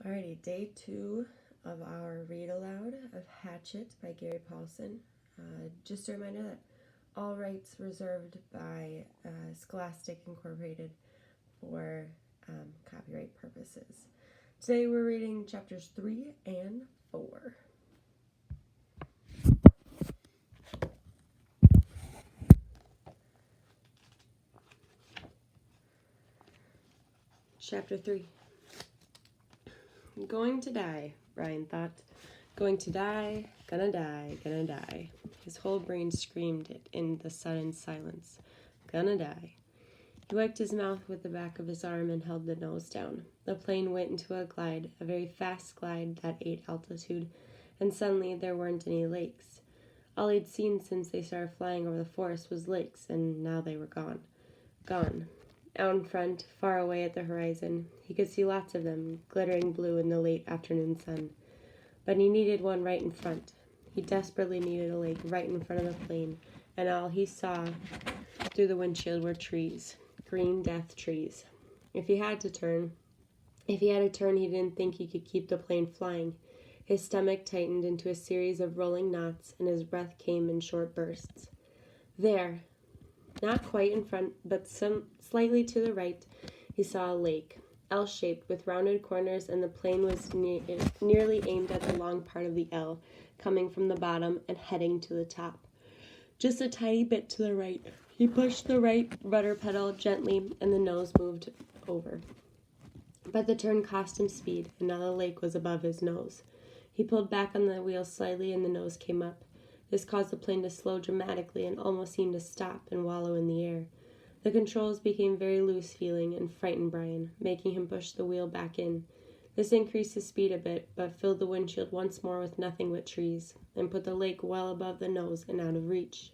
Alrighty, day 2 of our read aloud of Hatchet by Gary Paulsen. Just a reminder that all rights reserved by Scholastic Inc. for copyright purposes. Today we're reading chapters 3 and 4. Chapter 3. I'm going to die, Brian thought. Going to die, gonna die, gonna die. His whole brain screamed it in the sudden silence. Gonna die. He wiped his mouth with the back of his arm and held the nose down. The plane went into a glide, a very fast glide that ate altitude, and suddenly there weren't any lakes. All he'd seen since they started flying over the forest was lakes, and now they were gone. Gone. Out in front, far away at the horizon, he could see lots of them, glittering blue in the late afternoon sun. But he needed one right in front. He desperately needed a lake right in front of the plane, and all he saw through the windshield were trees, green death trees. If he had to turn, he didn't think he could keep the plane flying. His stomach tightened into a series of rolling knots, and his breath came in short bursts. There, not quite in front, but slightly to the right, he saw a lake, L-shaped with rounded corners, and the plane was nearly aimed at the long part of the L, coming from the bottom and heading to the top. Just a tiny bit to the right. He pushed the right rudder pedal gently, and the nose moved over. But the turn cost him speed, and now the lake was above his nose. He pulled back on the wheel slightly, and the nose came up. This caused the plane to slow dramatically and almost seemed to stop and wallow in the air. The controls became very loose-feeling and frightened Brian, making him push the wheel back in. This increased his speed a bit, but filled the windshield once more with nothing but trees, and put the lake well above the nose and out of reach.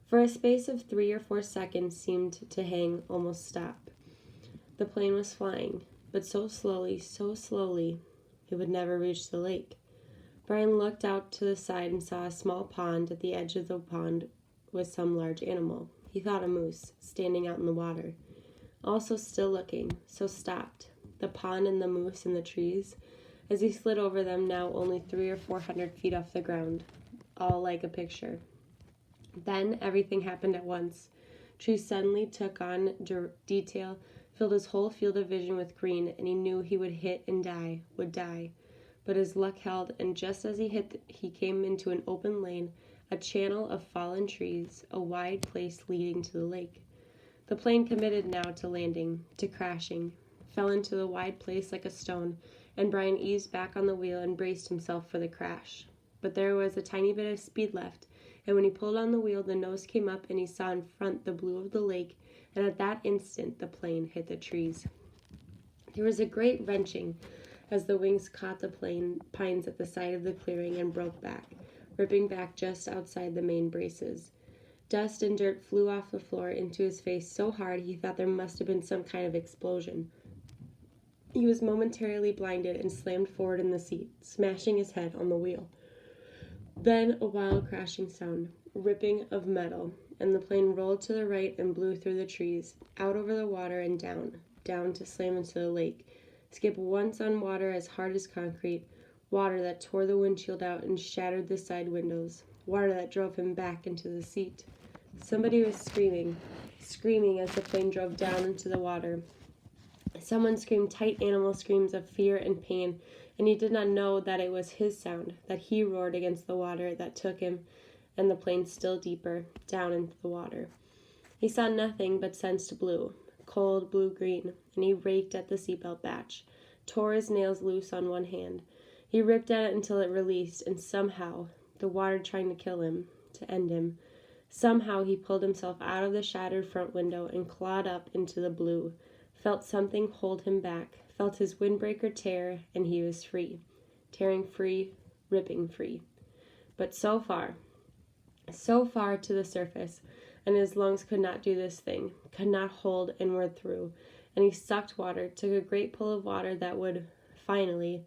For a space of 3 or 4 seconds seemed to hang, almost stop. The plane was flying, but so slowly, it would never reach the lake. Brian looked out to the side and saw a small pond. At the edge of the pond was some large animal. He thought a moose, standing out in the water. Also still looking, so stopped. The pond and the moose and the trees, as he slid over them, now only 300 or 400 feet off the ground, all like a picture. Then everything happened at once. Trees suddenly took on detail, filled his whole field of vision with green, and he knew he would hit and would die. But his luck held, and just as he came into an open lane, a channel of fallen trees, a wide place leading to the lake. The plane committed now to landing, to crashing, fell into the wide place like a stone, and Brian eased back on the wheel and braced himself for the crash. But there was a tiny bit of speed left, and when he pulled on the wheel, the nose came up and he saw in front the blue of the lake, and at that instant the plane hit the trees. There was a great wrenching as the wings caught the pines at the side of the clearing and broke back, ripping back just outside the main braces. Dust and dirt flew off the floor into his face so hard he thought there must have been some kind of explosion. He was momentarily blinded and slammed forward in the seat, smashing his head on the wheel. Then a wild crashing sound, ripping of metal, and the plane rolled to the right and blew through the trees, out over the water and down to slam into the lake. Skip once on water as hard as concrete, water that tore the windshield out and shattered the side windows, water that drove him back into the seat. Somebody was screaming as the plane drove down into the water. Someone screamed tight animal screams of fear and pain, and he did not know that it was his sound, that he roared against the water that took him and the plane still deeper, down into the water. He saw nothing but sensed blue, cold blue-green, and he raked at the seatbelt batch, tore his nails loose on one hand. He ripped at it until it released, and somehow, the water trying to kill him, to end him, somehow he pulled himself out of the shattered front window and clawed up into the blue, felt something hold him back, felt his windbreaker tear, and he was free, tearing free, ripping free. But so far to the surface, and his lungs could not do this thing, could not hold inward through, and he sucked water, took a great pull of water that would finally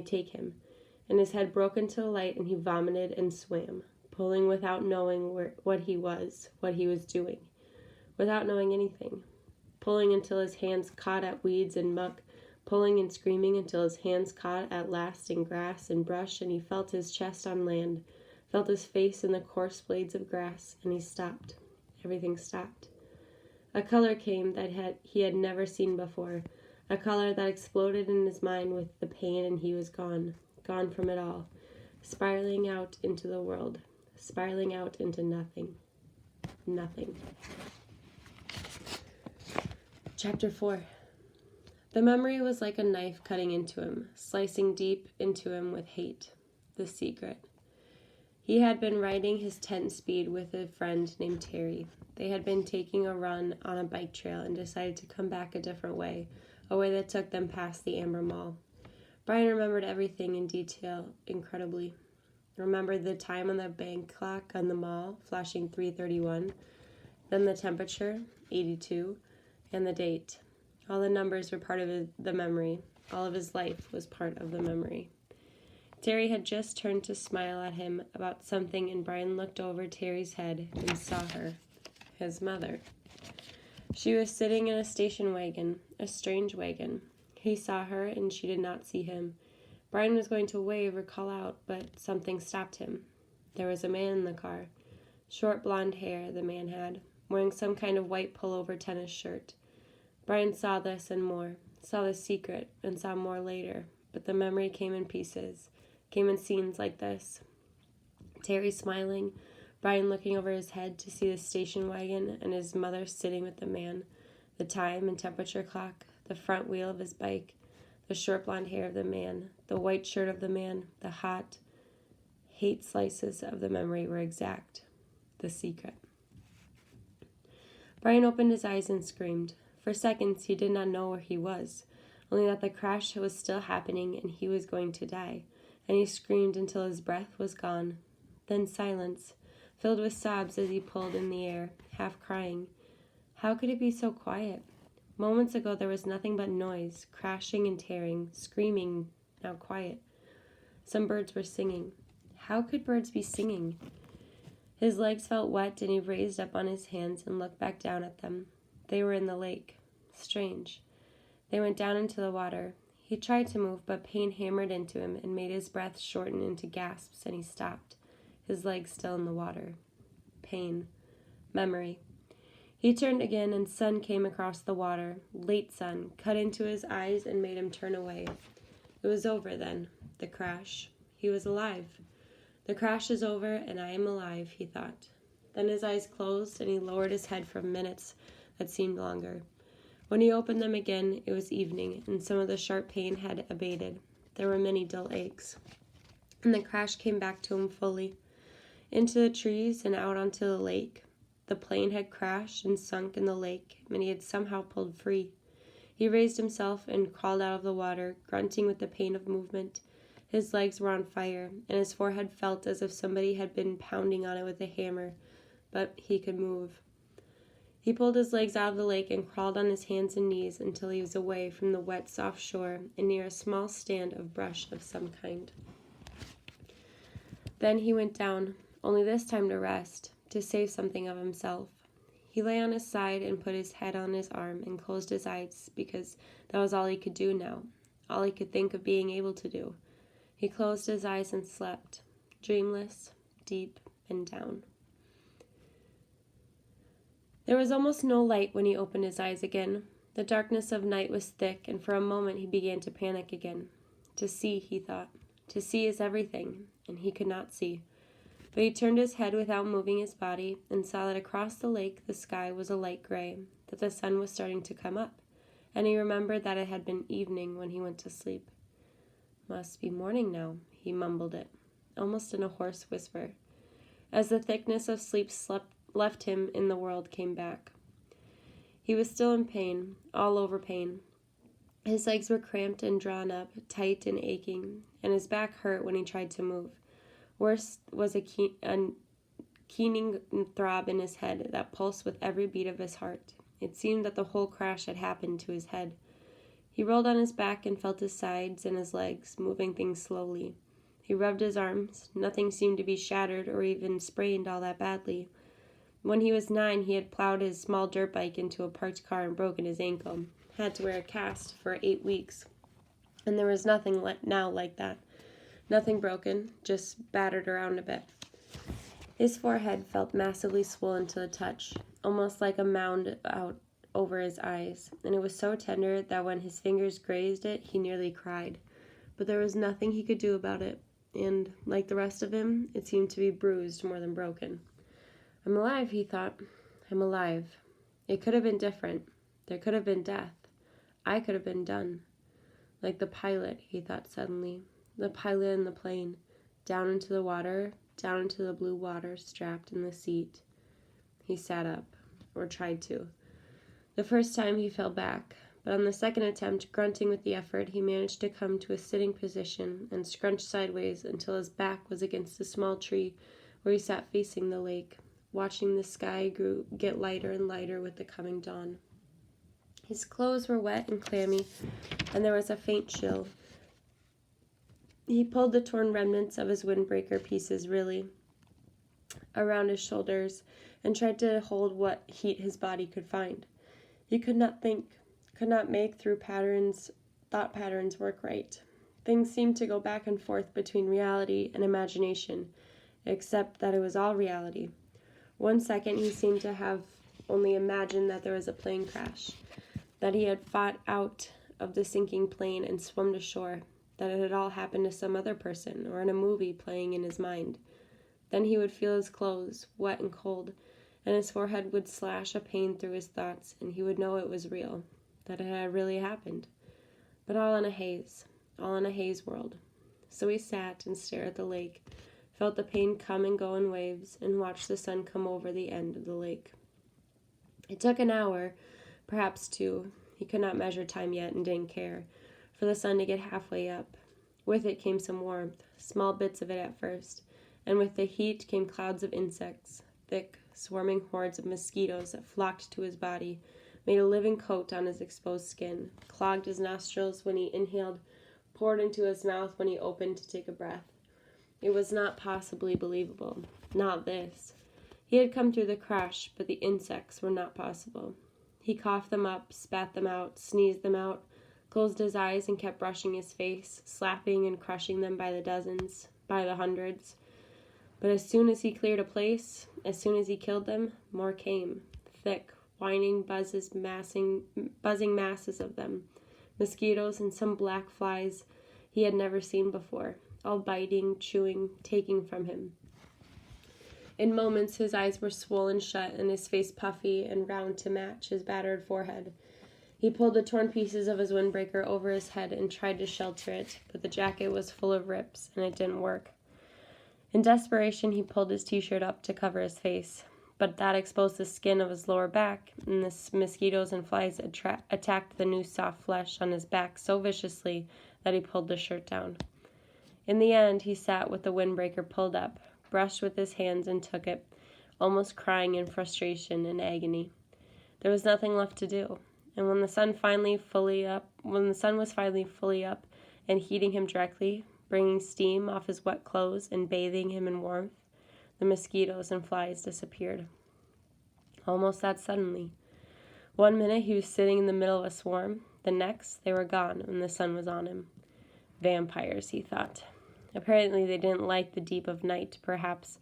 take him, and his head broke into the light, and he vomited and swam, pulling without knowing what he was doing, without knowing anything, pulling until his hands caught at weeds and muck, pulling and screaming until his hands caught at last in grass and brush, and he felt his chest on land, felt his face in the coarse blades of grass, and he stopped. Everything stopped. A color came that he had never seen before, a color that exploded in his mind with the pain, and he was gone from it all, spiraling out into the world, spiraling out into nothing. Nothing. Chapter 4. The memory was like a knife cutting into him, slicing deep into him with hate. The secret. He had been riding his 10-speed with a friend named Terry. They had been taking a run on a bike trail and decided to come back a different way, a way that took them past the Amber Mall. Brian remembered everything in detail incredibly. Remembered the time on the bank clock on the mall, flashing 3:31, then the temperature, 82, and the date. All the numbers were part of the memory. All of his life was part of the memory. Terry had just turned to smile at him about something, and Brian looked over Terry's head and saw her, his mother. She was sitting in a station wagon, a strange wagon. He saw her, and she did not see him. Brian was going to wave or call out, but something stopped him. There was a man in the car. Short blonde hair the man had, wearing some kind of white pullover tennis shirt. Brian saw this and more, saw the secret, and saw more later, but the memory came in pieces, came in scenes like this. Terry smiling, Brian looking over his head to see the station wagon and his mother sitting with the man, the time and temperature clock, the front wheel of his bike, the short blonde hair of the man, the white shirt of the man, the hot, hate slices of the memory were exact. The secret. Brian opened his eyes and screamed. For seconds he did not know where he was, only that the crash was still happening and he was going to die, and he screamed until his breath was gone. Then silence, filled with sobs as he pulled in the air, half crying. How could it be so quiet? Moments ago there was nothing but noise, crashing and tearing, screaming, now quiet. Some birds were singing. How could birds be singing? His legs felt wet, and he raised up on his hands and looked back down at them. They were in the lake. Strange. They went down into the water. He tried to move, but pain hammered into him and made his breath shorten into gasps, and he stopped, his legs still in the water. Pain. Memory. He turned again, and sun came across the water, late sun, cut into his eyes and made him turn away. It was over then, the crash. He was alive. The crash is over, and I am alive, he thought. Then his eyes closed, and he lowered his head for minutes that seemed longer. When he opened them again, it was evening, and some of the sharp pain had abated. There were many dull aches. And the crash came back to him fully, into the trees and out onto the lake. The plane had crashed and sunk in the lake, and he had somehow pulled free. He raised himself and crawled out of the water, grunting with the pain of movement. His legs were on fire, and his forehead felt as if somebody had been pounding on it with a hammer, but he could move. He pulled his legs out of the lake and crawled on his hands and knees until he was away from the wet, soft shore and near a small stand of brush of some kind. Then he went down, only this time to rest, to save something of himself. He lay on his side and put his head on his arm and closed his eyes because that was all he could do now, all he could think of being able to do. He closed his eyes and slept, dreamless, deep, and down. There was almost no light when he opened his eyes again. The darkness of night was thick, and for a moment he began to panic again. To see, he thought. To see is everything, and he could not see. But he turned his head without moving his body and saw that across the lake the sky was a light gray, that the sun was starting to come up, and he remembered that it had been evening when he went to sleep. Must be morning now, he mumbled it, almost in a hoarse whisper, as the thickness of sleep left him and the world came back. He was still in pain, all over pain. His legs were cramped and drawn up, tight and aching, and his back hurt when he tried to move. Worse was a keening throb in his head that pulsed with every beat of his heart. It seemed that the whole crash had happened to his head. He rolled on his back and felt his sides and his legs, moving things slowly. He rubbed his arms. Nothing seemed to be shattered or even sprained all that badly. When he was 9, he had plowed his small dirt bike into a parked car and broken his ankle. Had to wear a cast for 8 weeks. And there was nothing now like that. Nothing broken, just battered around a bit. His forehead felt massively swollen to the touch, almost like a mound out over his eyes, and it was so tender that when his fingers grazed it, he nearly cried. But there was nothing he could do about it, and, like the rest of him, it seemed to be bruised more than broken. I'm alive, he thought. I'm alive. It could have been different. There could have been death. I could have been done. Like the pilot, he thought suddenly. The pilot in the plane. Down into the water, down into the blue water, strapped in the seat. He sat up, or tried to. The first time he fell back, but on the second attempt, grunting with the effort, he managed to come to a sitting position and scrunch sideways until his back was against a small tree where he sat facing the lake, watching the sky get lighter and lighter with the coming dawn. His clothes were wet and clammy, and there was a faint chill. He pulled the torn remnants of his windbreaker pieces around his shoulders and tried to hold what heat his body could find. He could not think, could not make thought patterns work right. Things seemed to go back and forth between reality and imagination, except that it was all reality. 1 second he seemed to have only imagined that there was a plane crash, that he had fought out of the sinking plane and swum to shore, that it had all happened to some other person or in a movie playing in his mind. Then he would feel his clothes, wet and cold, and his forehead would slash a pain through his thoughts, and he would know it was real, that it had really happened. But all in a haze world. So he sat and stared at the lake, felt the pain come and go in waves, and watched the sun come over the end of the lake. It took an hour, perhaps 2, he could not measure time yet and didn't care, for the sun to get halfway up. With it came some warmth, small bits of it at first, and with the heat came clouds of insects, thick, swarming hordes of mosquitoes that flocked to his body, made a living coat on his exposed skin, clogged his nostrils when he inhaled, poured into his mouth when he opened to take a breath. It was not possibly believable. Not this. He had come through the crash, but the insects were not possible. He coughed them up, spat them out, sneezed them out, closed his eyes and kept brushing his face, slapping and crushing them by the dozens, by the hundreds. But as soon as he cleared a place, as soon as he killed them, more came, thick, whining buzzing masses of them, mosquitoes and some black flies he had never seen before, all biting, chewing, taking from him. In moments his eyes were swollen shut and his face puffy and round to match his battered forehead. He pulled the torn pieces of his windbreaker over his head and tried to shelter it, but the jacket was full of rips and it didn't work. In desperation, he pulled his t-shirt up to cover his face, but that exposed the skin of his lower back, and the mosquitoes and flies attacked the new soft flesh on his back so viciously that he pulled the shirt down. In the end, he sat with the windbreaker pulled up, brushed with his hands and took it, almost crying in frustration and agony. There was nothing left to do, and when the sun was finally fully up and heating him directly, bringing steam off his wet clothes and bathing him in warmth, the mosquitoes and flies disappeared. Almost that suddenly. 1 minute he was sitting in the middle of a swarm, the next they were gone and the sun was on him. Vampires, he thought. Apparently they didn't like the deep of night, perhaps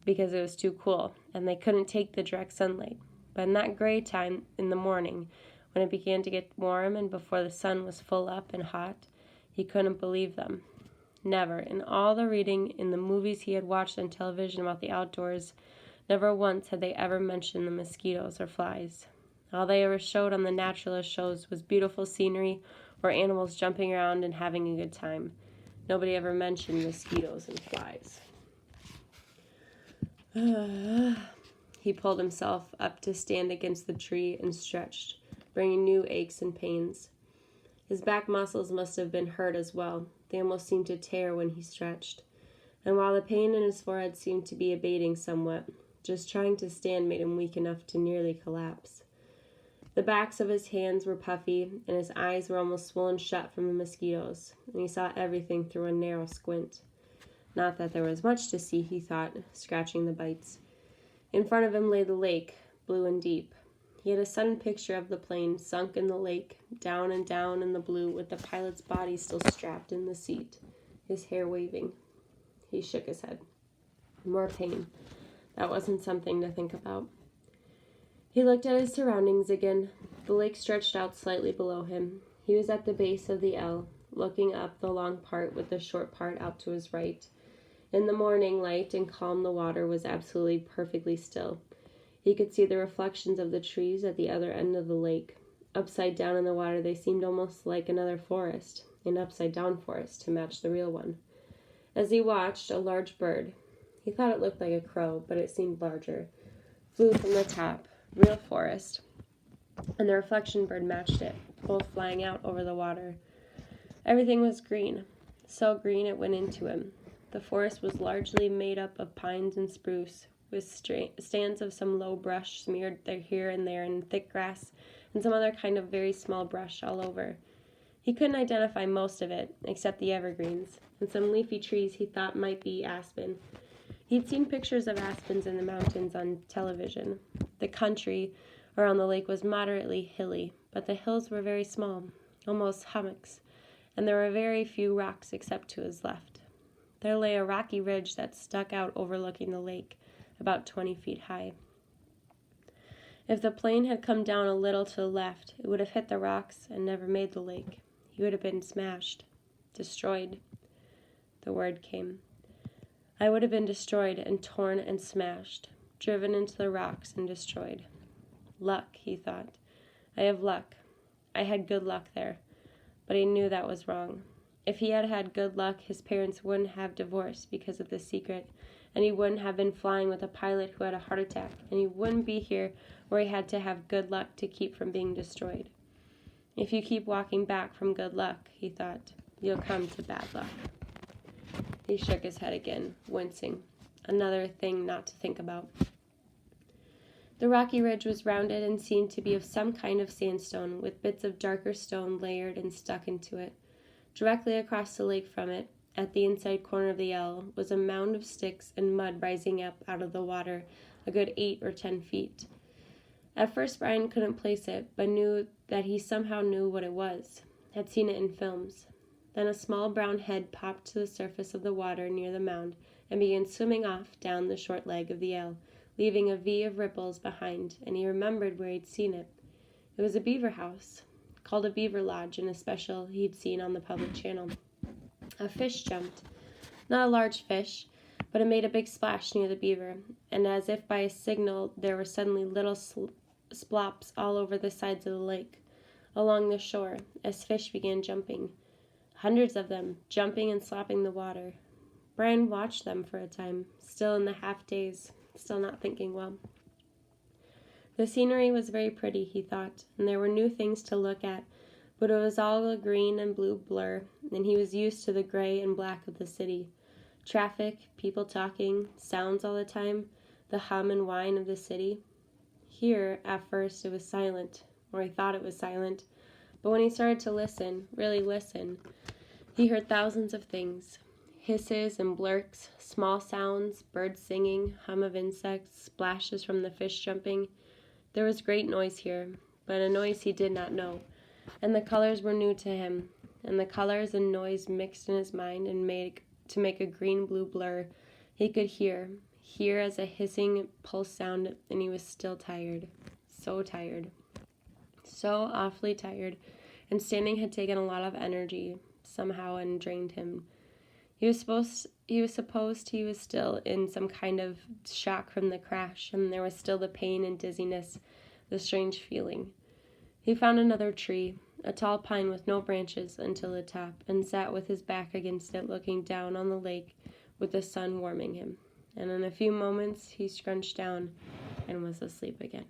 because it was too cool, and they couldn't take the direct sunlight. But in that gray time in the morning, when it began to get warm and before the sun was full up and hot, he couldn't believe them. Never, in all the reading in the movies he had watched on television about the outdoors, never once had they ever mentioned the mosquitoes or flies. All they ever showed on the naturalist shows was beautiful scenery or animals jumping around and having a good time. Nobody ever mentioned mosquitoes and flies. He pulled himself up to stand against the tree and stretched, bringing new aches and pains. His back muscles must have been hurt as well. They almost seemed to tear when he stretched. And while the pain in his forehead seemed to be abating somewhat, just trying to stand made him weak enough to nearly collapse. The backs of his hands were puffy, and his eyes were almost swollen shut from the mosquitoes, and he saw everything through a narrow squint. Not that there was much to see, he thought, scratching the bites. In front of him lay the lake, blue and deep. He had a sudden picture of the plane sunk in the lake, down and down in the blue, with the pilot's body still strapped in the seat, his hair waving. He shook his head. More pain. That wasn't something to think about. He looked at his surroundings again. The lake stretched out slightly below him. He was at the base of the L, looking up the long part with the short part out to his right. In the morning light and calm, the water was absolutely perfectly still. He could see the reflections of the trees at the other end of the lake. Upside down in the water, they seemed almost like another forest, an upside-down forest, to match the real one. As he watched, a large bird, he thought it looked like a crow, but it seemed larger, flew from the top, real forest, and the reflection bird matched it, both flying out over the water. Everything was green, so green it went into him. The forest was largely made up of pines and spruce, with stands of some low brush smeared here and there, and thick grass, and some other kind of very small brush all over. He couldn't identify most of it, except the evergreens, and some leafy trees he thought might be aspen. He'd seen pictures of aspens in the mountains on television. The country around the lake was moderately hilly, but the hills were very small, almost hummocks, and there were very few rocks except to his left. There lay a rocky ridge that stuck out overlooking the lake, about 20 feet high. If the plane had come down a little to the left, it would have hit the rocks and never made the lake. He would have been smashed, destroyed. The word came. I would have been destroyed and torn and smashed, driven into the rocks and destroyed. Luck, he thought. I have luck. I had good luck there. But he knew that was wrong. If he had had good luck, his parents wouldn't have divorced because of the secret, and he wouldn't have been flying with a pilot who had a heart attack, and he wouldn't be here where he had to have good luck to keep from being destroyed. If you keep walking back from good luck, he thought, you'll come to bad luck. He shook his head again, wincing. Another thing not to think about. The rocky ridge was rounded and seemed to be of some kind of sandstone, with bits of darker stone layered and stuck into it. Directly across the lake from it, at the inside corner of the L, was a mound of sticks and mud rising up out of the water, a good 8 or 10 feet. At first Brian couldn't place it, but knew that he somehow knew what it was, had seen it in films. Then a small brown head popped to the surface of the water near the mound and began swimming off down the short leg of the L, leaving a V of ripples behind, and he remembered where he'd seen it. It was a beaver house, called a beaver lodge in a special he'd seen on the public channel. A fish jumped. Not a large fish, but it made a big splash near the beaver, and as if by a signal there were suddenly little splops all over the sides of the lake, along the shore, as fish began jumping. Hundreds of them, jumping and slapping the water. Brian watched them for a time, still in the half-daze, still not thinking well. The scenery was very pretty, he thought, and there were new things to look at, but it was all a green and blue blur, and he was used to the gray and black of the city. Traffic, people talking, sounds all the time, the hum and whine of the city. Here, at first, it was silent, or he thought it was silent, but when he started to listen, really listen, he heard thousands of things. Hisses and blurks, small sounds, birds singing, hum of insects, splashes from the fish jumping. There was great noise here, but a noise he did not know, and the colors were new to him, and the colors and noise mixed in his mind and made to make a green-blue blur. He could hear as a hissing pulse sound, and he was still tired, so awfully tired, and standing had taken a lot of energy somehow and drained him. He was supposed he was still in some kind of shock from the crash, and there was still the pain and dizziness, the strange feeling. He found another tree, a tall pine with no branches until the top, and sat with his back against it, looking down on the lake with the sun warming him. And in a few moments he scrunched down and was asleep again.